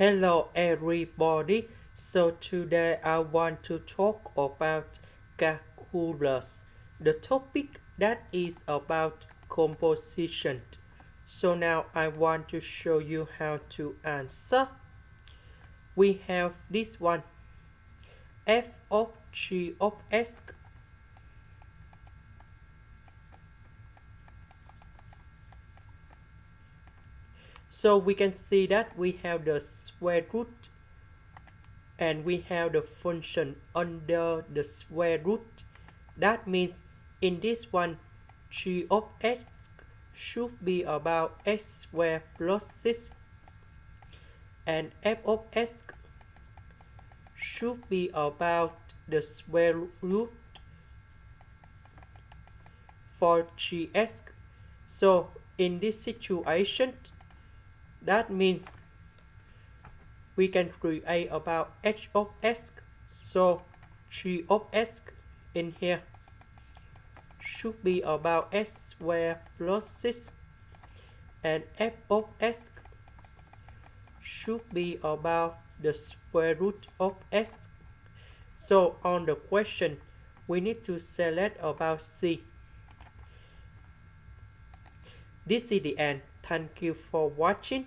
Hello everybody. So today I want to talk about calculus, the topic that is about composition. So now I want to show you how to answer. We have this one, f of g of s. So we can see that we have the square root and we have the function under the square root. That means in this one, g of x should be about x squared plus 6 and f of x should be about the square root for gx. So in this situation, that means we can create about h of x. So g of x in here should be about x squared plus 6 and f of x should be about the square root of x. So on the question, we need to select about C. This is the end. Thank you for watching.